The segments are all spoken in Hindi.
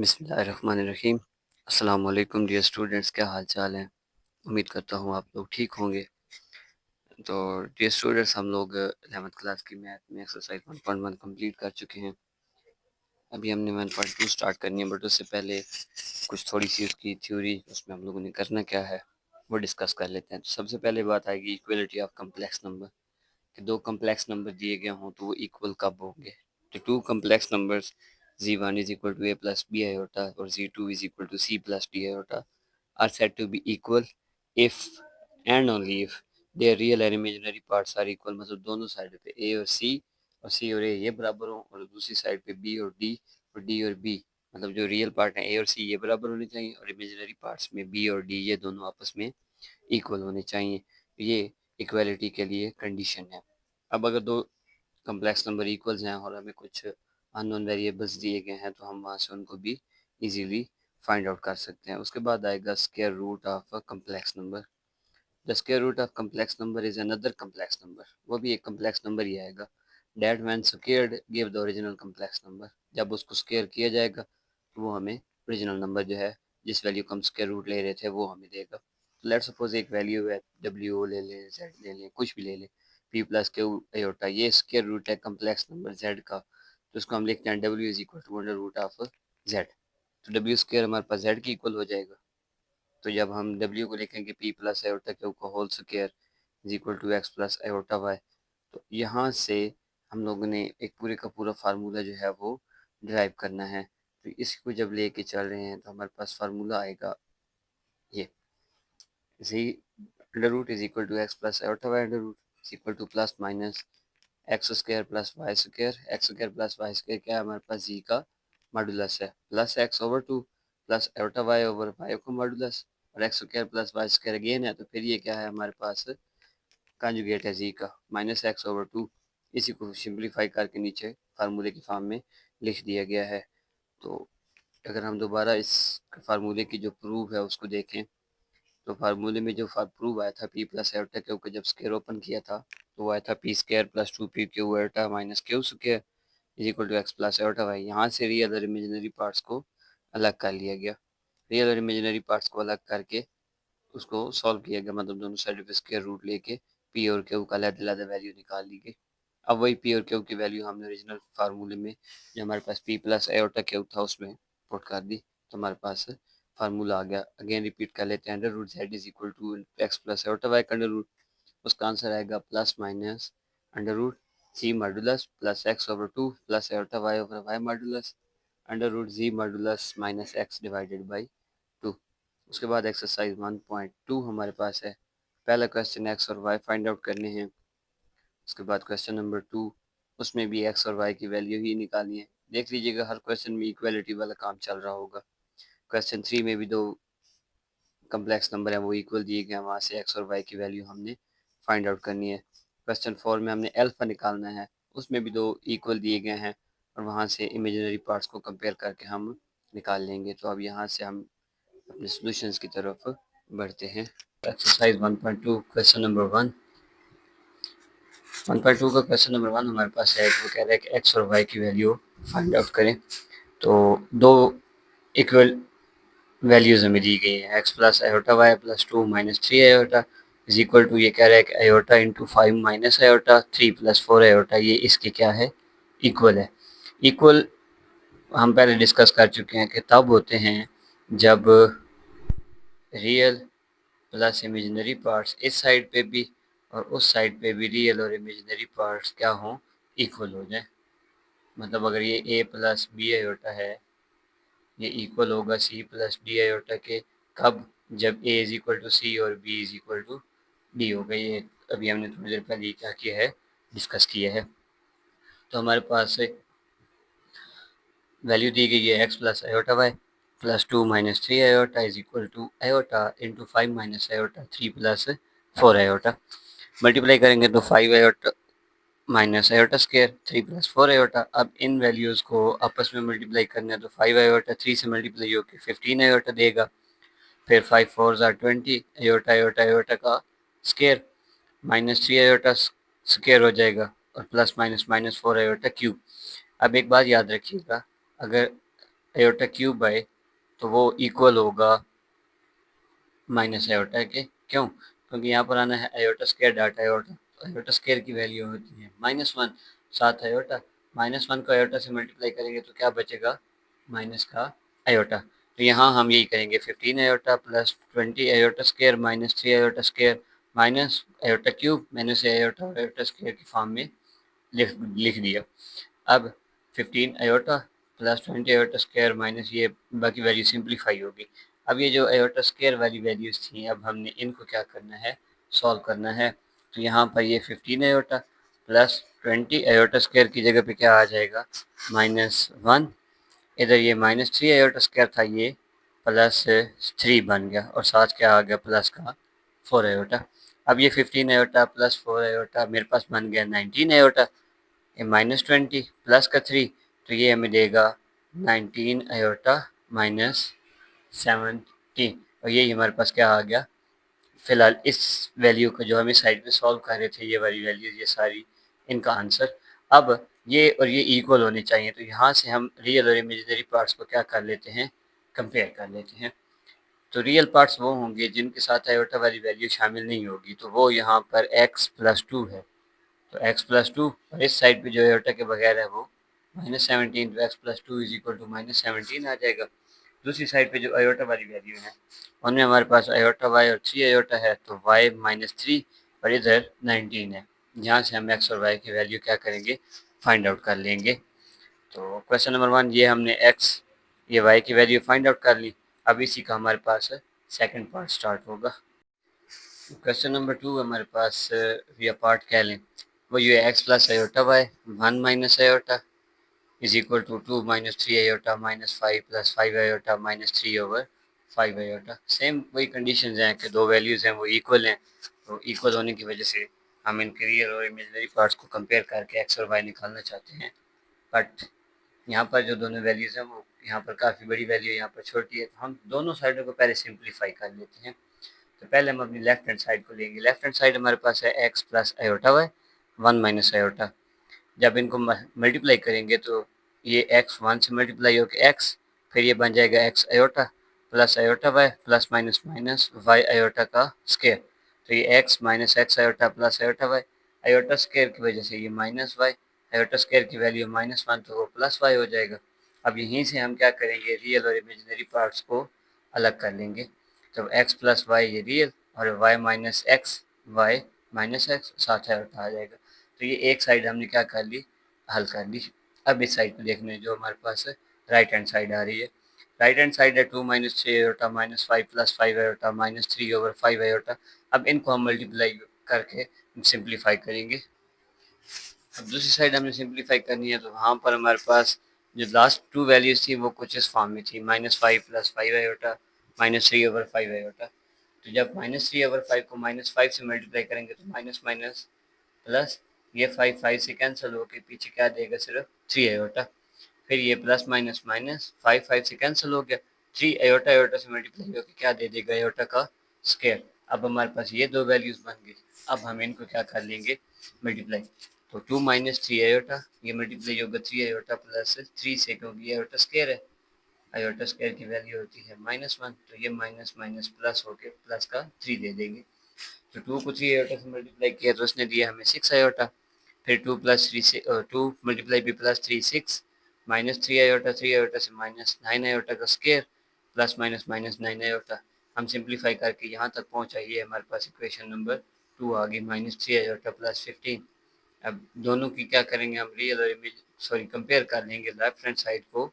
बिस्मिल्लाहिर्रहमानिर्रहीम। अस्सलाम वालेकुम डियर स्टूडेंट्स, क्या हाल चाल है। उम्मीद करता हूँ आप लोग ठीक होंगे। तो डियर स्टूडेंट्स, हम लोग 11th क्लास की मैथ में एक्सरसाइज 1.1 कंप्लीट कर चुके हैं। अभी हमने 1.2 स्टार्ट करनी है, बट उससे पहले कुछ थोड़ी सी उसकी थ्योरी, उसमें हम लोगों ने करना क्या है वो डिस्कस कर लेते हैं। तो सबसे पहले बात आएगी इक्वलिटी ऑफ कम्प्लेक्स नंबर, कि दो कम्प्लेक्स नंबर दिए गए हों तो वो इक्वल कब होंगे। तो two complex numbers z1 is equal to a plus b iota और z2 is equal to c plus d iota are said to be equal if and only if their real and imaginary parts are equal। मतलब दोनों साइड पे a और c और a ये बराबर हों, और दूसरी साइड पे b और d और b, मतलब जो रियल पार्ट है a और c ये बराबर होने चाहिए, और इमेजिनरी पार्ट्स में b और d ये दोनों आपस में इक्वल होने चाहिए। ये इक्वालिटी के लिए कंडीशन है। अब अगर दो कम्प्लेक्स नंबर इक्वल्स हैं और हमें कुछ अननोन वेरिएबल्स दिए गए हैं, तो हम वहाँ से उनको भी इजीली फाइंड आउट कर सकते हैं। उसके बाद आएगा square root of a complex number. The square root of complex number is another complex number. वो भी एक कम्प्लेक्स नंबर ही आएगा। That when squared give the original complex number. जब उसको स्क्वायर किया जाएगा तो वो हमें ओरिजिनल नंबर जो है, जिस वैल्यू का हम स्क्वायर रूट ले रहे थे, वो हमें देगा। लेट्स सपोज एक वैल्यू है डब्ल्यू ले लें, जेड ले लें, कुछ भी ले लें, पी प्लस क्यू एयोटा, ये स्क्वायर रूट है कम्प्लेक्स नंबर जेड का। तो इसको हम लिखते हैं W is equal to under root of Z. तो डब्ल्यू स्क्वायर हमारे पास जेड की इक्वल हो जाएगा। तो जब हम डब्ल्यू को लिखेंगे पी प्लस एयोटा क्यू का whole square is equal to x plus iota Y, तो यहाँ से हम लोगों ने एक पूरे का पूरा फार्मूला जो है वो ड्राइव करना है। तो इसको जब लेके चल रहे हैं तो हमारे पास फार्मूला आएगा ये z under root is equal to x plus iota y under root is equal to plus minus x square plus y square. X square plus y square क्या है हमारे पास, जी का मॉडुलस है, plus x over two plus iota Y over y का मॉडुलस, और x square plus y square again है, तो फिर ये क्या है हमारे पास, कॉन्जुगेट है जी का, माइनस एक्स ओवर टू। इसी को सिंप्लीफाई करके नीचे फार्मूले की फॉर्म में लिख दिया गया है। तो अगर हम दोबारा इस फार्मूले की जो प्रूफ है उसको देखें, तो फार्मूले में जो प्रूफ आया था पी प्लस एल्टा क्यू का, जब स्क्वायर ओपन किया था तो वो आया था P square plus two P Q iota minus Q square is equal to x plus iota Y. यहाँ से रियल और इमेजिनरी पार्ट्स को अलग कर लिया गया। रियल और इमेजिनरी पार्ट्स को अलग करके उसको सॉल्व किया गया, मतलब दोनों साइड पे स्क्वायर रूट लेके पी और क्यू का अलग-अलग वैल्यू निकाल ली गई। अब वही पी और क्यू की वैल्यू हमने ओरिजिनल फार्मूले में, जो हमारे पास पी प्लस एयोटा क्यू था, उसमें पुट कर दी, तो हमारे पास फार्मूला आ गया। अगेन रिपीट कर लेते हैं, under root Z is equal to x plus iota Y का अंडर रूट, उसका आंसर आएगा plus minus under root ji modulus plus x over two plus iota Y over Y modulus under root ji modulus minus X divided by two. उसके बाद एक्सरसाइज 1.2 हमारे पास है। पहला क्वेश्चन एक्स और वाई फाइंड आउट करने हैं। उसके बाद क्वेश्चन नंबर 2, उसमें भी एक्स और वाई की वैल्यू ही निकालनी है। देख लीजिएगा हर क्वेश्चन में इक्वलिटी वाला काम चल रहा होगा। क्वेश्चन 3 में भी दो कम्प्लेक्स नंबर है वो इक्वल दिए गए हैं, वहाँ से एक्स और वाई की वैल्यू हमने फाइंड आउट करनी है। क्वेश्चन 4 में हमने अल्फा निकालना है, उसमें भी दो इक्वल दिए गए हैं, और वहाँ से इमेजिनरी पार्ट्स को कंपेयर करके हम निकाल लेंगे। तो अब यहाँ से हम अपने सॉल्यूशंस की तरफ बढ़ते हैं। एक्सरसाइज 1.2 क्वेश्चन नंबर 1.2 का क्वेश्चन नंबर 1 हमारे पास है। वो कह रहा है कि एक्स और वाई की वैल्यू फाइंड आउट करें। तो दो इक्वल वैल्यूज हमें दी गई है, X plus iota Y plus two minus three iota is equal to, ये कह रहा है कि iota into five minus iota three plus four iota, ये इसके क्या है, इक्वल है। इक्वल हम पहले डिस्कस कर चुके हैं कि तब होते हैं जब रियल प्लस इमेजिनरी पार्ट्स इस साइड पे भी और उस साइड पे भी रियल और इमेजिनरी पार्ट्स क्या हों, इक्वल हो जाए। मतलब अगर ये a प्लस बी आयोटा है, ये इक्वल होगा c प्लस डी आयोटा के, कब, जब a is equal to C और b is equal to D होगा। ये अभी हमने थोड़ी देर पहले क्या किया है, डिस्कस किया है। तो हमारे पास वैल्यू दी गई है X plus iota Y plus two minus three iota is equal to iota into five minus iota three plus four iota. Multiply करेंगे तो five iota minus iota square three plus four iota. अब इन वैल्यूज़ को आपस में मल्टीप्लाई करना है, तो फाइव आयोटा थ्री से मल्टीप्लाई होकर 15 आयोटा देगा। फिर फाइव फोर ज़ार 20 आयोटा आयोटा आयोटा का square minus three iota square हो जाएगा, और plus minus minus four iota cube. अब एक बात याद रखिएगा, अगर आयोटा क्यूब बाय, तो वो इक्वल होगा माइनस आयोटा के। क्यों? क्योंकि यहाँ पर आना है आयोटा स्क्वायर डाट आयोटा, तो आयोटा स्क्वायर की वैल्यू होती है -1 साथ आयोटा। -1 को आयोटा से मल्टीप्लाई करेंगे तो क्या बचेगा? माइनस का आयोटा। तो यहाँ हम यही करेंगे 15 iota plus 20 iota square minus 3 iota square minus iota cube minus iota और आयोटा स्क्वायर की फॉर्म में लिख लिख दिया। अब 15 iota plus 20 iota square minus ये बाकी वैल्यू सिंप्लीफाई होगी। अब ये जो आयोटा स्क्वायर वाली वैल्यूज थी, अब हमने इनको क्या करना है? सॉल्व करना है। तो यहाँ पर ये 15 आयोटा प्लस 20 आयोटा स्क्वायर की जगह पे क्या आ जाएगा? -1। इधर ये -3 आयोटा स्क्वायर था, ये +3 बन गया और साथ क्या आ गया? प्लस का 4 आयोटा। अब ये 15 आयोटा प्लस 4 आयोटा मेरे पास बन गया 19 आयोटा। ये -20 प्लस का 3, तो ये हमें देगा 19 आयोटा -17, और यही हमारे पास क्या आ गया? फिलहाल इस वैल्यू को जो हमें साइड में सॉल्व कर रहे थे, ये वाली वैल्यूज ये सारी, इनका आंसर। अब ये और ये इक्वल होने चाहिए, तो यहाँ से हम रियल और इमेजिनरी पार्ट्स को क्या कर लेते हैं? कंपेयर कर लेते हैं। तो रियल पार्ट्स वो होंगे जिनके साथ आयोटा वाली वैल्यू शामिल नहीं होगी, तो वो यहाँ पर x+2 है। तो x+2, और इस साइड पे जो आयोटा के बगैर है वो -17, तो x+2 इज इक्वल टू -17 आ जाएगा। दूसरी साइड पे जो आयोटा वाली वैल्यू है, उनमें हमारे पास आयोटा y और 3 आयोटा है, तो y -3 और इधर 19 है। यहाँ से हम x और y की वैल्यू क्या करेंगे? फाइंड आउट कर लेंगे। तो क्वेश्चन नंबर 1 ये हमने x ये y की वैल्यू फाइंड आउट कर ली। अब इसी का हमारे पास सेकंड पार्ट स्टार्ट होगा। क्वेश्चन नंबर 2 हमारे पास या पार्ट कह लें, वो ये x plus iota y 1 minus iota is equal to 2 minus 3 iota minus 5 plus 5 iota minus 3 over 5 iota. Same वही कंडीशंस हैं कि दो वैल्यूज़ हैं वो इक्वल हैं, तो इक्वल होने की वजह से हम इनके रियल और इमेजिनरी पार्ट्स को कंपेयर करके x और y निकालना चाहते हैं। बट यहाँ पर जो दोनों वैल्यूज़ हैं वो यहाँ पर काफ़ी बड़ी वैल्यू है, यहाँ पर छोटी है, तो हम दोनों साइडों को पहले सिंप्लीफाई कर लेते हैं। तो पहले हम अपनी लेफ्ट हैंड साइड को लेंगे। लेफ्ट हैंड साइड हमारे पास है x plus iota Y 1 minus iota. जब इनको मल्टीप्लाई करेंगे तो ये x 1 से मल्टीप्लाई होकर x, फिर ये बन जाएगा x iota plus iota Y plus minus minus Y iota का स्केयर। तो ये x minus x iota plus iota Y, iota square की वजह से ये माइनस वाई, आयोटा स्केयर की वैल्यू -1 तो वो प्लस वाई हो जाएगा। अब यहीं से हम क्या करेंगे? रियल और इमेजिनरी पार्ट्स को अलग कर लेंगे। तो x प्लस वाई ये रियल और y minus X Y minus X साथ आयोटा आ जाएगा। तो ये एक साइड हमने क्या कर ली? हल कर ली। अब इस साइड को देखने जो हमारे पास है राइट हैंड साइड आ रही है। राइट हैंड साइड है 2 minus 3 iota minus 5 plus 5 iota minus 3 over 5 iota. अब इनको हम मल्टीप्लाई करके सिंप्लीफाई करेंगे। अब दूसरी साइड हमने सिंप्लीफाई करनी है, तो वहाँ पर हमारे पास जो लास्ट टू वैल्यूज थी वो कुछ इस फॉर्म में थी, -5 plus 5 iota minus 3 over 5 iota. तो जब -3 ओवर 5 को -5 से मल्टीप्लाई करेंगे तो माइनस माइनस प्लस, ये 5 5 से कैंसिल होकर पीछे क्या देगा? सिर्फ 3 आयोटा। फिर ये प्लस माइनस माइनस 5 5 से कैंसिल हो गया, 3 आयोटा आयोटा से मल्टीप्लाई होकर क्या दे देगा? आयोटा का स्क्वायर। अब हमारे पास ये दो वैल्यूज बन गई। अब हम इनको क्या कर लेंगे? मल्टीप्लाई। तो 2 माइनस 3 आयोटा ये मल्टीप्लाई होगा 3 आयोटा प्लस 3 से, क्योंकि ये आयोटा स्क्वायर है। आयोटा स्क्वायर की वैल्यू होती है -1, तो ये माइनस माइनस प्लस होके प्लस का 3 दे देंगे। तो 2 को 3 आयोटा से मल्टीप्लाई किया तो उसने दिया हमें 6 आयोटा। फिर 2 प्लस 3 से 2 मल्टीप्लाई भी प्लस 3 6 माइनस 3 आयोटा से माइनस 9 आयोटा का square plus minus minus 9 iota. हम सिंप्लीफाई करके यहाँ तक पहुँचा, ये हमारे पास इक्वेशन नंबर 2 आ गई, -3 आयोटा प्लस 15। अब दोनों की क्या करेंगे? हम रियल और इमेज सॉरी कंपेयर कर लेंगे लेफ्ट हैंड साइड को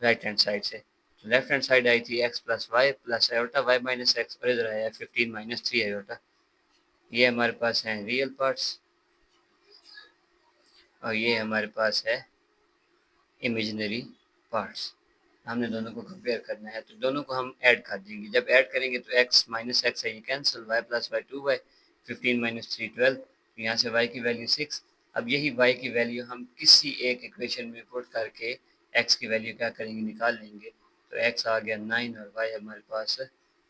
राइट हैंड साइड से। तो लेफ्ट हैंड साइड आई थी x plus y plus iota y minus x, और इधर आया 15 माइनस 3 आयोटा। ये हमारे पास हैं रियल पार्ट्स और ये हमारे पास है इमेजिनरी पार्ट्स। हमने दोनों को कंपेयर करना है, तो दोनों को हम ऐड कर देंगे। जब ऐड करेंगे तो x माइनस एक्स है ये cancel, y plus y 2y, 15 माइनस 3 12, यहाँ से y की वैल्यू 6। अब यही y की वैल्यू हम किसी एक इक्वेशन में पुट करके x की वैल्यू क्या करेंगे? निकाल लेंगे। तो x आ गया 9 और y हमारे पास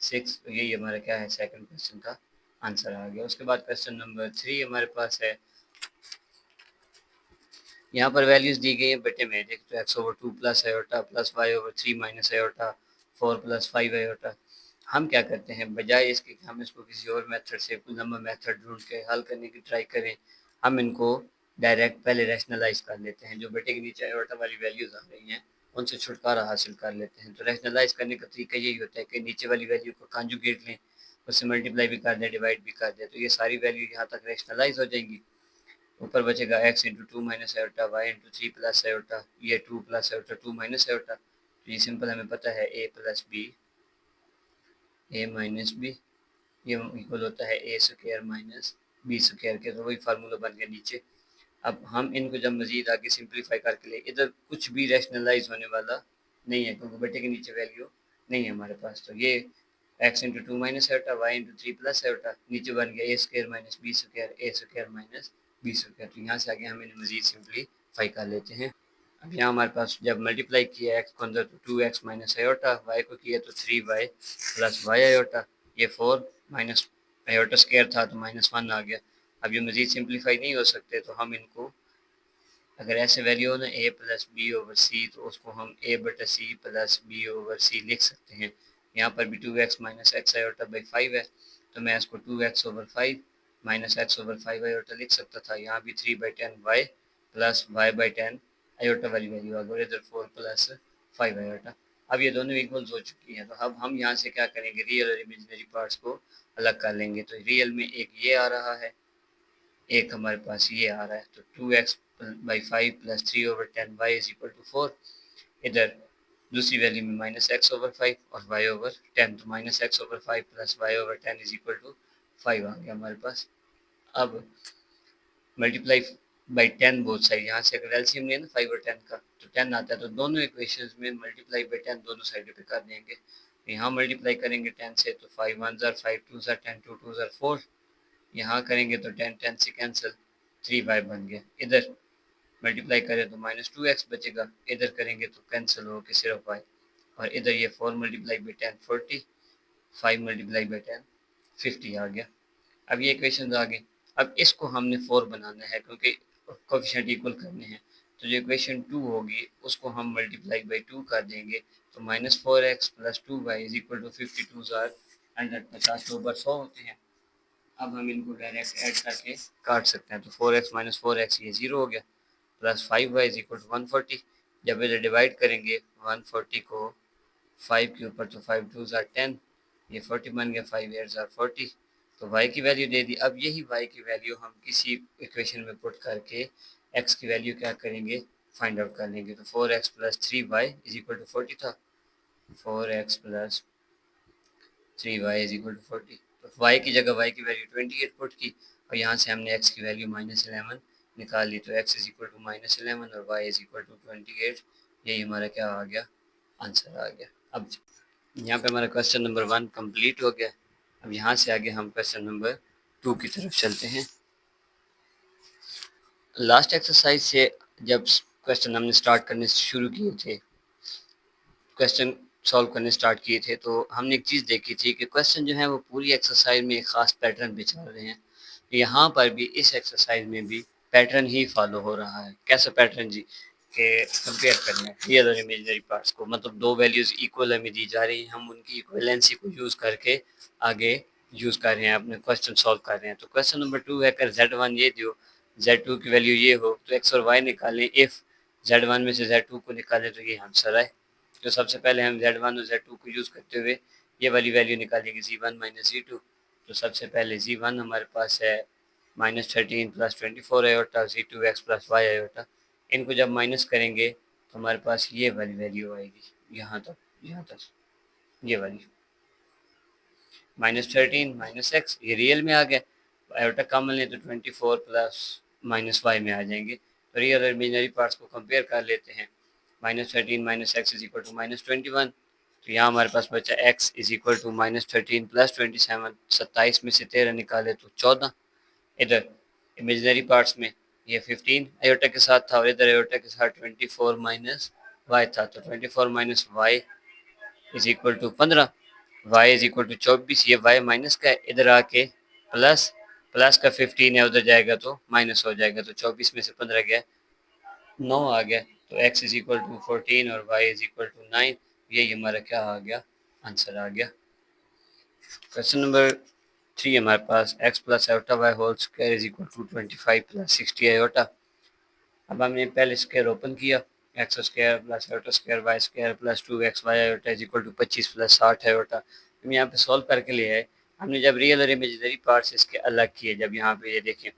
6, तो यही हमारा क्या है? सेकंड क्वेश्चन का आंसर आ गया। उसके बाद क्वेश्चन नंबर 3 हमारे पास है। यहाँ पर वैल्यूज दी गई है बेटे में, देख तो x over two plus iota plus y over three minus iota four plus five iota. हम क्या करते हैं, बजाय इसके कि हम इसको किसी और मेथड से कोई लंबा मेथड ढूंढ के हल करने की ट्राई करें, हम इनको डायरेक्ट पहले रैशनलाइज कर लेते हैं। जो बेटे के नीचे आयोटा वाली वैल्यूज आ रही हैं उनसे छुटकारा हासिल कर लेते हैं। तो रैशनलाइज करने का तरीका यही होता है कि नीचे वाली वैल्यू को कॉन्जुगेट लें, उससे मल्टीप्लाई भी कर दें, डिवाइड भी कर दें, तो ये सारी वैल्यू यहाँ तक रैशनलाइज हो जाएंगी। ऊपर बचेगा x into two minus iota y into three plus iota, ये two plus iota two minus iota. तो ये सिंपल हमें पता है a plus b a minus b ये इक्वल होता है a square minus b square के। तो वही फार्मूला बन गया नीचे। अब हम इनको जब मजीद आगे सिंप्लीफाई करके ले, इधर कुछ भी रैशनलाइज होने वाला नहीं है क्योंकि बेटे के नीचे वैल्यू नहीं है हमारे पास। तो ये x into two minus iota y into three plus iota नीचे बन गया a square minus b square a square minus b square. तो यहाँ से आगे हम इन्हें मजीद सिंप्लीफाई कर लेते हैं। अब यहाँ हमारे पास जब मल्टीप्लाई किया एक्स को अंदर तो two x minus iota, y को किया तो three y plus y iota, ये फोर माइनस आयोटा स्क्वायर था तो माइनस वन आ गया। अब ये मजीद सिंप्लीफाई नहीं हो सकते तो हम इनको, अगर ऐसे वैल्यू हो ना a plus b over c, तो उसको हम ए बटा c plus b over c लिख सकते हैं। यहाँ पर भी two x minus x iota by five है तो मैं इसको two x over five minus x over five iota लिख सकता था। यहाँ भी three by ten y plus y by ten iota वाली वैल्यू आ गई, इधर फोर प्लस फाइव आयोटा। अब ये दोनों इक्वल्स हो चुकी हैं। तो अब हम यहाँ से क्या करेंगे, रियल और इमेजिनरी पार्ट्स को अलग कर लेंगे। तो रियल में एक ये आ रहा है, एक हमारे पास ये आ रहा है, तो two x by five plus three over ten y is equal to four. इधर दूसरी वैल्यू में माइनस एक्स ओवर फाइव और वाई ओवर टेन, तो minus x over five plus y over ten is equal to five आ गया हमारे पास। अब multiply by ten both side, यहाँ से अगर एलसीएम लें ना फाइव और टेन का तो टेन आता है, तो दोनों इक्वेशंस में मल्टीप्लाई बाई टेन दोनों साइड पे कर देंगे। यहाँ मल्टीप्लाई करेंगे टेन से तो फाइव वन ज़ार फाइव टू ज़ार टेन टू टू ज़ार फोर, यहाँ करेंगे तो टेन टेन से कैंसिल थ्री वाई बन गया। इधर मल्टीप्लाई करें तो माइनस टू एक्स बचेगा, इधर करेंगे तो कैंसिल हो के सिर्फ वाई। और इधर ये four multiply by ten forty, five multiply by ten fifty आ गया। अब ये इक्वेशन आ गई। अब इसको हमने फोर बनाना है क्योंकि कोफिशिएंट इक्वल करने हैं। तो जो इक्वेशन टू होगी उसको हम मल्टीप्लाई बाई टू कर देंगे, तो minus four x plus two y is equal to fifty two ज़ार हंड्रेड, पचास दो बार सौ होते हैं। अब हम इनको डायरेक्ट ऐड करके काट सकते हैं। तो four x minus four x ये जीरो हो गया, plus five y is equal to one forty. जब इधर डिवाइड करेंगे वन फोर्टी को फाइव के ऊपर तो फाइव टू ज़ार टेन, ये फोर्टी बन गया, फाइव एट ज़ार फोर्टी। तो y की वैल्यू दे दी। अब यही y की वैल्यू हम किसी इक्वेशन में पुट करके x की वैल्यू क्या करेंगे, फाइंड आउट कर लेंगे। तो four x plus three y is equal to forty था, four x plus three y is equal to forty. तो y की जगह y की वैल्यू ट्वेंटी एट पुट की और यहाँ से हमने x की वैल्यू माइनस इलेवन निकाल ली। तो x is equal to minus eleven और y is equal to twenty eight. यही हमारा क्या आ गया, आंसर आ गया। अब यहाँ पे हमारा क्वेश्चन नंबर वन कंप्लीट हो गया। अब यहाँ से आगे हम क्वेश्चन नंबर टू की तरफ चलते हैं। लास्ट एक्सरसाइज से जब क्वेश्चन हमने स्टार्ट करने शुरू किए थे, क्वेश्चन सॉल्व करने स्टार्ट किए थे, तो हमने एक चीज़ देखी थी कि क्वेश्चन जो है वो पूरी एक्सरसाइज में एक ख़ास पैटर्न पे चल रहे हैं। यहाँ पर भी इस एक्सरसाइज में भी पैटर्न ही फॉलो हो रहा है। कैसा पैटर्न जी, कि कंपेयर करना है रियल और इमेजिनरी पार्ट्स को, मतलब दो वैल्यूज़ इक्वल हमें दी जा रही हैं, हम उनकी इक्वलेंसी को यूज़ करके आगे यूज़ कर रहे हैं, अपने क्वेश्चन सॉल्व कर रहे हैं। तो क्वेश्चन नंबर टू है, अगर जेड वन ये दो, जेड टू की वैल्यू ये हो तो एक्स और वाई निकालें। इफ़ जेड वन में से जेड टू को निकालें तो ये आंसर आए। तो सबसे पहले हम जेड वन और जेड टू को यूज़ करते हुए ये वाली वैल्यू निकालेंगे, g one minus g two. तो सबसे पहले जी वन हमारे पास है minus thirteen plus twenty four iota, g two x plus y iota. इनको जब माइनस करेंगे तो हमारे पास ये वाली वैल्यू आएगी, यहाँ तक ये वाली माइनस थर्टीन माइनस एक्स, ये रियल में आ गया। आयोटा कॉमन लें तो twenty four plus minus y में आ जाएंगे। तो रियल और इमेजिनरी पार्ट्स को कंपेयर कर लेते हैं। Minus thirteen minus x is equal to minus twenty one. तो यहाँ हमारे पास बचा x is equal to minus thirteen plus twenty seven, सत्ताईस में से तेरह निकाले तो चौदह। इधर इमेजिनरी पार्ट्स में ये फिफ्टीन आयोटा के साथ था और इधर आयोटा के साथ ट्वेंटी फोर माइनस वाई था। तो twenty four minus y is equal to पंद्रह, वाई इज इक्वल टू चौबीस। ये वाई माइनस का है, इधर आके प्लस, प्लस का 15 है, उधर जाएगा तो माइनस हो जाएगा। तो 24 में से 15 गया, 9 आ गया, तो x इज इक्वल टू 14 और y इज इक्वल टू 9। यही हमारा क्या आ गया, आंसर आ गया। क्वेश्चन नंबर 3 हमारे पास x plus iota y whole square is equal to 25 plus 60 iota. अब हमने पहले स्क्वायर ओपन किया, x square plus iota square y square plus 2xy iota is equal to 25 plus 60 iota. हम यहाँ पे सॉल्व करके लिए है। हमने जब रियल और इमेजिनरी पार्ट्स इसके अलग किए, जब यहाँ पे ये देखें,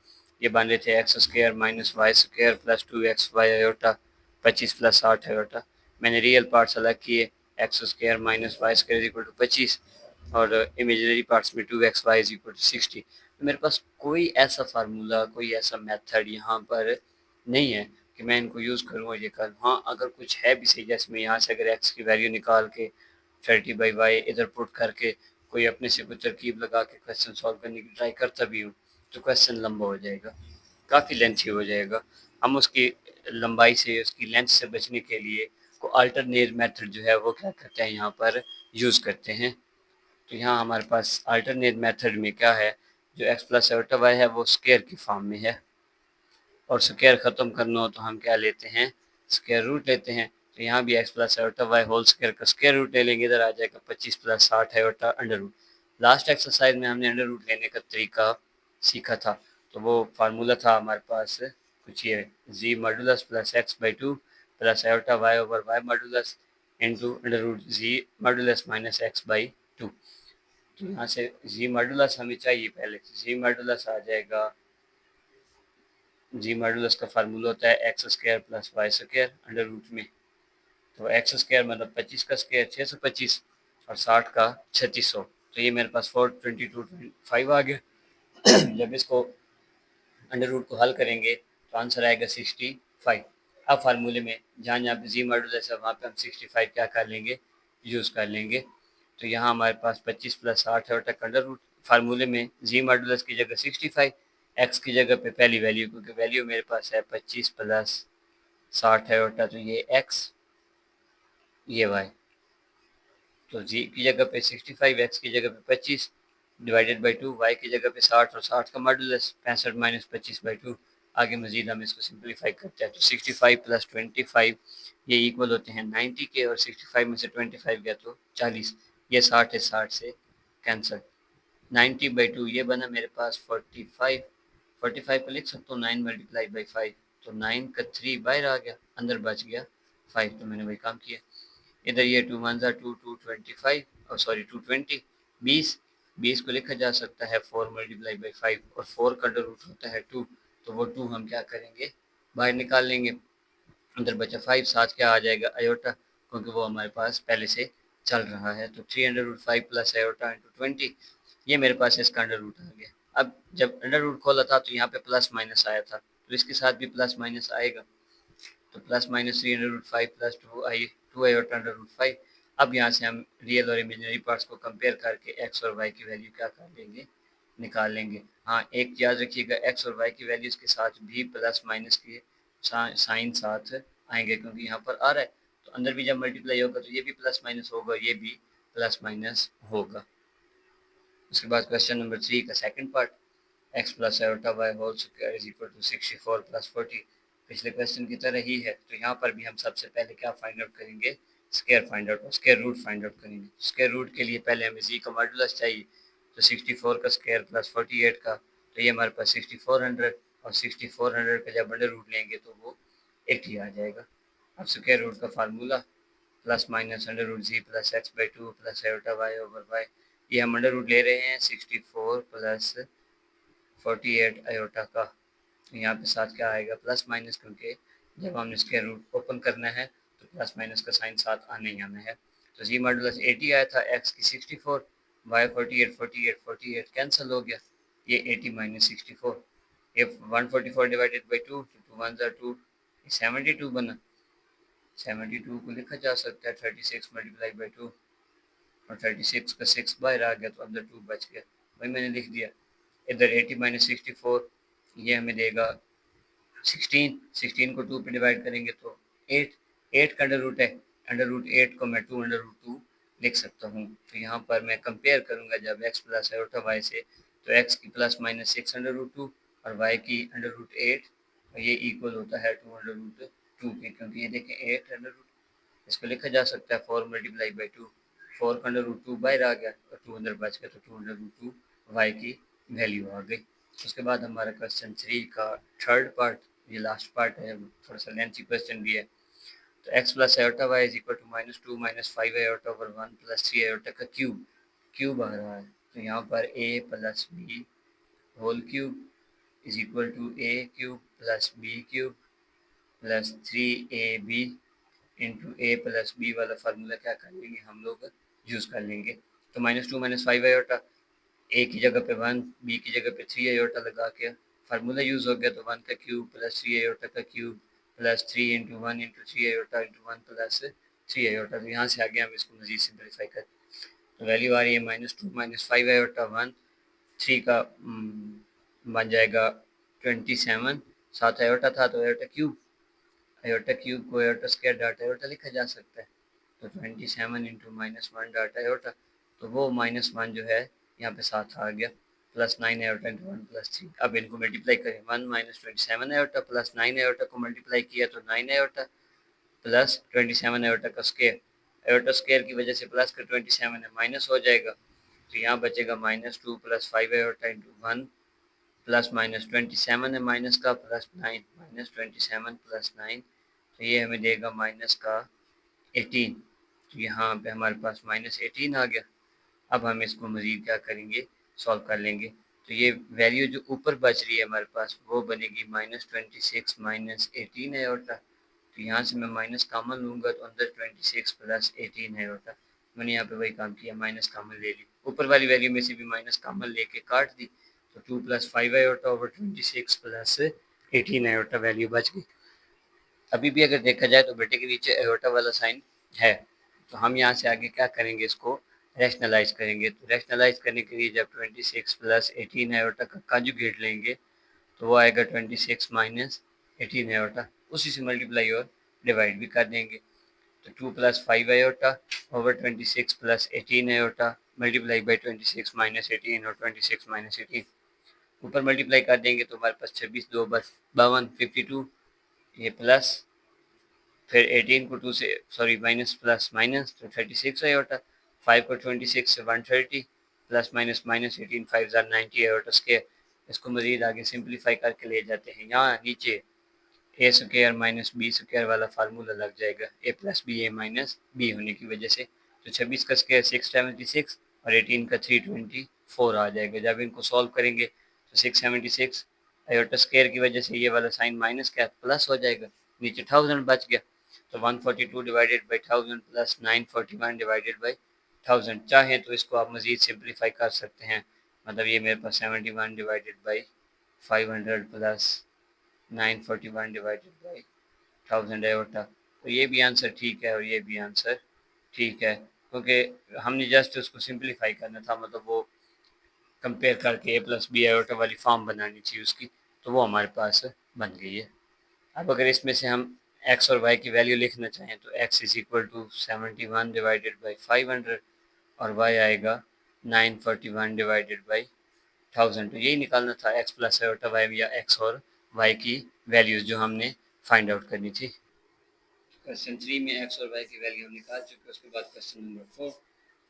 ये बन रहे थे x square minus y square plus 2xy iota 25 plus 60 iota. मैंने रियल पार्ट्स अलग किए, x square minus y square is equal to 25 और इमेजिनरी पार्ट्स में 2xy इज इक्वल टू 60। तो मेरे पास कोई ऐसा फार्मूला, कोई ऐसा मेथड यहाँ पर नहीं है कि मैं इनको यूज़ करूँ और ये करूँ। हाँ, अगर कुछ है भी सही, जैसे मैं यहाँ से अगर एक्स की वैल्यू निकाल के 30/y इधर पुट करके कोई अपने से कोई तरकीब लगा के क्वेश्चन सॉल्व करने की ट्राई करता भी हूँ, तो क्वेश्चन लंबा हो जाएगा, काफ़ी लेंथी हो जाएगा। हम उसकी लंबाई से, उसकी लेंथ से बचने के लिए को अल्टरनेट मेथड जो है वो क्या करते हैं, यहाँ पर यूज़ करते हैं। तो यहाँ हमारे पास अल्टरनेट मेथड में क्या है, जो एक्स प्लस आयोटा वाई है वो स्क्वायर की फॉर्म में है, और स्क्वायर ख़त्म करना हो तो हम क्या लेते हैं, स्क्वायर रूट लेते हैं। तो यहाँ भी x plus iota y whole square का स्क्वायर रूट ले लेंगे, इधर आ जाएगा 25 plus 60 iota under root. Last exercise में हमने अंडर रूट लेने का तरीका सीखा था, तो वो फार्मूला था हमारे पास कुछ ये, z modulus plus x by two plus iota y over Y modulus into under root ji modulus minus x by two. तो यहाँ से जी मॉडुलस हमें चाहिए, पहले जी मॉडुलस आ जाएगा, जी मॉडुलस का फार्मूला होता है x square plus y square under root में। तो एक्स स्क्वायर मतलब 25 का स्क्वायर 625 और 60 का 3600। तो ये मेरे पास 422.5 आ गया। जब इसको अंडर रूट को हल करेंगे तो आंसर आएगा 65। अब फार्मूले में जहाँ जहाँ पे जी मॉडुलस है वहाँ पे हम 65 क्या कर लेंगे, यूज़ कर लेंगे। तो यहाँ हमारे पास 25 प्लस 60 है और तक अंडर रूट, फार्मूले में जी मॉडुलस की जगह 65, एक्स की जगह पे पहली वैल्यू, क्योंकि वैल्यू मेरे पास है 25 प्लस 60 है और तो ये एक्स, ये वाई। तो जी की जगह पे 65, एक्स की जगह पे 25 डिवाइडेड बाई 2, वाई की जगह पे 60 और 60 का मॉडुलस 65 माइनस 25/2। आगे मजीद हम इसको सिंप्लीफाई करते हैं, तो 65 प्लस 25 ये इक्वल होते हैं 90 के, और 65 में से 25 गया तो 40, ये 60 है, 60 से कैंसिल। 90/2 ये बना मेरे पास 45, 45 को लिख सकता हूँ 9 मल्टीप्लाई बाई 5, तो 9 का 3 बाहर आ गया, अंदर बच गया 5, तो मैंने वही काम किया। इधर ये 2 वन ज़ा 2, 225 और सॉरी 220, 20, 20 को लिखा जा सकता है 4 मल्टीप्लाई बाई 5, और 4 का अंडर रूट होता है 2, तो वो 2 हम क्या करेंगे, बाहर निकाल लेंगे। अंदर बचा 5, साथ क्या आ जाएगा, आयोटा, क्योंकि वो हमारे पास पहले से चल रहा है। तो 3√5 प्लस आयोटा इंटू 20, ये मेरे पास इसका अंडर रूट आ गया। अब जब अंडर रूट खोला था तो यहाँ पे प्लस माइनस आया था, तो इसके साथ भी प्लस माइनस आएगा, तो प्लस माइनस 3√5 प्लस 2 आई और अंडर रूट 5। अब यहाँ से हम रियल और इमेजिनरी पार्ट्स को कंपेयर करके एक्स और वाई की वैल्यू क्या कर लेंगे, निकाल लेंगे। हाँ, एक याद रखिएगा, एक्स और वाई की वैल्यूज़ के साथ भी प्लस माइनस के साइन साथ आएंगे, क्योंकि यहाँ पर आ रहा है, तो अंदर भी जब मल्टीप्लाई होगा तो ये भी प्लस माइनस होगा, ये भी प्लस माइनस होगा। उसके बाद क्वेश्चन नंबर 3 का second part, x plus iota y whole square is equal to 64 plus 40। पिछले क्वेश्चन की तरह ही है, तो यहाँ पर भी हम सबसे पहले क्या फाइंड आउट करेंगे, square find out, square root find out करेंगे। स्क्वायर रूट के लिए पहले हमें जी का मॉडुलस चाहिए, तो 64 का स्क्वायर प्लस 48 का, तो ये हमारे पास 6400, और 6400 का जब अंडर रूट लेंगे तो वो 80 आ जाएगा। अब स्क्वायर रूट का formula plus minus under root g plus x by two plus iota y over y, ये हम अंडर रूट ले रहे हैं 64 प्लस 48 आयोटा का। यहाँ पे साथ क्या आएगा, प्लस माइनस, क्योंकि जब हमने स्क्वायर रूट ओपन करना है तो प्लस माइनस का साइन साथ आने ही आना है। तो जी मॉडुलस 80 आया था, एक्स की 64, वाई 48, 48, 48 कैंसिल हो गया, ये 80 माइनस 64, ये 144 डिवाइडेड बाई 2, 2 वन ज़ा 2, 72 बना। 72 को लिखा जा सकता है 36 मल्टीप्लाई बाई 2, और 36 का 6 बाहर आ गया तो अंदर 2 बच गया, वही मैंने लिख दिया। इधर 80 माइनस 64 ये हमें देगा 16, 16 को 2 पे डिवाइड करेंगे तो 8, 8 का अंडर रूट है, अंडर रूट 8 को मैं 2 अंडर रूट 2 लिख सकता हूँ। तो यहाँ पर मैं कंपेयर करूँगा जब x प्लस आयोटा वाई से, तो x की प्लस माइनस 6 अंडर रूट 2 और y की अंडर रूट 8, और ये इक्वल होता है 2 अंडर रूट टू के, क्योंकि ये देखें 8 अंडर रूट, इसको लिखा जा सकता है 4 मल्टीप्लाई बाई टू, 4 का अंडर रूट 2 बाहर आ गया और 2 अंदर बच गया, तो 2 अंडर रूट 2 वाई की वैल्यू आ गई। उसके बाद हमारा क्वेश्चन 3 का थर्ड पार्ट, ये लास्ट पार्ट है, थोड़ा सा लेंथी क्वेश्चन भी है। तो x plus iota y is equal to minus two minus five iota over one plus three iota का क्यूब, क्यूब आ रहा है। तो यहाँ पर a plus b whole cube is equal to a cube plus b cube plus three a b into a plus b वाला फार्मूला क्या कर लेंगे हम लोग, यूज़ कर लेंगे। तो minus two minus five iota, a की जगह पे वन, बी की जगह पे थ्री आयोटा लगा के फार्मूला यूज़ हो गया। तो वन का क्यूब प्लस थ्री आयोटा का cube plus three into one into three iota into one plus three iota. तो यहाँ से आगे हम इसको मजीद सिंपलीफाई करें तो वैल्यू आ रही है minus two minus five iota one, three का बन जाएगा 27, साथ आयोटा था तो आयोटा क्यूब, आयोटा क्यूब को आयोटा स्क्वायर डाटा आयोटा लिखा जा सकता है। तो 27 into minus one data iota, तो वो माइनस वन जो है यहाँ पे साथ आ गया, plus nine iota into one plus three. अब इनको मल्टीप्लाई करें, one minus 27 iota plus nine iota को मल्टीप्लाई किया तो नाइन आयोटा प्लस 27 आयोटा का स्क्वायर, आयोटा स्क्वायर की वजह से प्लस का 27 है माइनस हो जाएगा, तो यहाँ बचेगा minus two plus five iota into one plus minus 27 है माइनस का plus nine, minus 27 plus nine, तो ये हमें देगा माइनस का 18। तो यहाँ पे हमारे पास माइनस 18 आ गया। अब हम इसको मज़ीद क्या करेंगे, सॉल्व कर लेंगे। तो ये वैल्यू जो ऊपर बच रही है हमारे पास वो बनेगी माइनस 26 माइनस 18 आयोटा। तो यहाँ से मैं माइनस कॉमन लूँगा तो अंदर 26 प्लस 18 आयोटा, मैंने यहाँ पे वही काम किया, माइनस कॉमन ले ली, ऊपर वाली वैल्यू में से भी माइनस कॉमन लेके काट दी। तो 2 plus five iota over 26 plus 18 iota value बच गई। अभी भी अगर देखा जाए तो बेटे के नीचे एयोटा वाला साइन है, तो हम यहाँ से आगे क्या करेंगे, इसको रैशनलाइज करेंगे। तो रैशनलाइज करने के लिए जब 26 प्लस 18 एयोटा का कंजुगेट लेंगे तो वो आएगा 26 माइनस 18 एयोटा, उसी से मल्टीप्लाई और डिवाइड भी कर देंगे। तो 2 plus five aorta over 26 plus 18 aorta multiply by 26 minus 18 और 26 माइनस 18, ऊपर मल्टीप्लाई कर देंगे तो हमारे पास 26 दो बस 52 52, ये प्लस फिर 18 को 2 से सॉरी माइनस प्लस माइनस तो 36 आयोटा, 5 को 26 से 130 प्लस माइनस माइनस 18 5 ज़ार 90 आयोटा स्क्वायर। इसको मज़ीद आगे सिंपलीफाई करके ले जाते हैं, यहाँ नीचे ए स्क्वायर माइनस बी स्क्वायर वाला फार्मूला लग जाएगा, ए plus b a minus B होने की वजह से। तो 26 का स्क्वायर 676 और 18 का 324 आ जाएगा। जब इनको सॉल्व करेंगे तो 676 आयोटा स्क्वायर की वजह से ये वाला साइन माइनस क्या प्लस हो जाएगा, नीचे 1000 बच गया। तो 142 divided by 1000 plus 941 divided by 1000। चाहें तो इसको आप मज़ीद सिंपलीफाई कर सकते हैं, मतलब ये मेरे पास 71 divided by 500 plus 941 divided by 1000 iota. तो ये भी आंसर ठीक है और ये भी आंसर ठीक है, क्योंकि हमने जस्ट उसको सिंपलीफाई करना था, मतलब वो कंपेयर करके ए प्लस बी आयोटा वाली फॉर्म बनानी चाहिए उसकी, तो वो हमारे पास बन गई है। अब अगर इसमें से हम x और y की वैल्यू लिखना चाहें तो x is equal to 71 divided by 500 और y आएगा 941 डिवाइडेड बाई 1000। तो यही निकालना था x प्लस आयोटा y या x और y की वैल्यूज जो हमने फाइंड आउट करनी थी। क्वेश्चन 3 में x और y की वैल्यू हम निकाल चुके हैं। उसके बाद क्वेश्चन नंबर 4,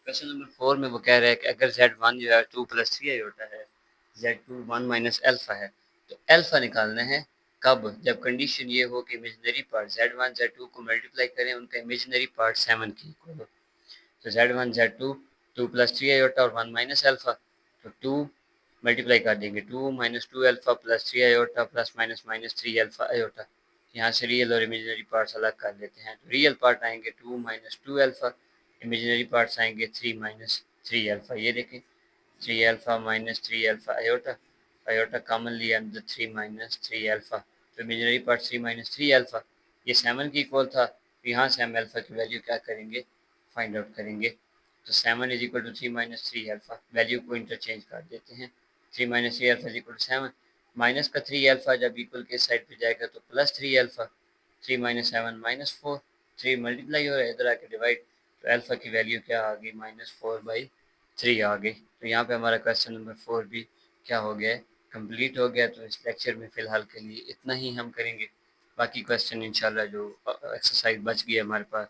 क्वेश्चन नंबर 4 में वो कह रहा है कि अगर z1 जो है 2 प्लस थ्री आयोटा है, z2 1 माइनस अल्फा है, तो अल्फा निकालना है कब, जब कंडीशन ये हो कि इमेजिनरी पार्ट z1 z2 को मल्टीप्लाई करें उनका इमेजिनरी पार्ट 7 की इक्वल हो। तो z1 z2 2 plus three iota और 1 माइनस अल्फा, तो 2 मल्टीप्लाई कर देंगे, 2 minus two alpha plus three iota plus minus minus three alpha iota. यहाँ से रियल और इमेजिनरी पार्ट्स अलग कर लेते हैं। तो रियल पार्ट आएंगे 2 minus two alpha, imaginary parts आएंगे 3 माइनस थ्री अल्फा। ये देखें 3 alpha minus three alpha iota, iota common लिया अंदर 3 माइनस थ्री अल्फा, तो imaginary part 3 minus three alpha, ये 7 की इक्वल था। तो यहाँ से हम अल्फा की वैल्यू क्या करेंगे, फाइंड आउट करेंगे। तो 7 is equal to 3 minus three alpha, value को इंटरचेंज कर देते हैं, 3 minus three alpha is equal to 7, minus का 3 अल्फा जब इक्वल के साइड पे जाएगा तो plus three alpha, 3 minus 7 minus 4, 3 multiply हो रहा है इधर आके डिवाइड, तो अल्फा की वैल्यू क्या आ गई माइनस 4/3 आ गई। तो यहाँ पे हमारा क्वेश्चन नंबर 4 भी क्या हो गया है, कंप्लीट हो गया। तो इस लेक्चर में फ़िलहाल के लिए इतना ही हम करेंगे। बाकी क्वेश्चन इंशाल्लाह जो एक्सरसाइज बच गई है हमारे पास,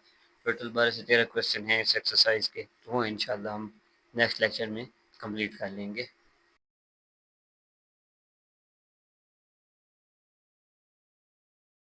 टोटल 12 से 13 क्वेश्चन हैं इस एक्सरसाइज के, तो वो इंशाल्लाह हम नेक्स्ट लेक्चर में कंप्लीट कर लेंगे।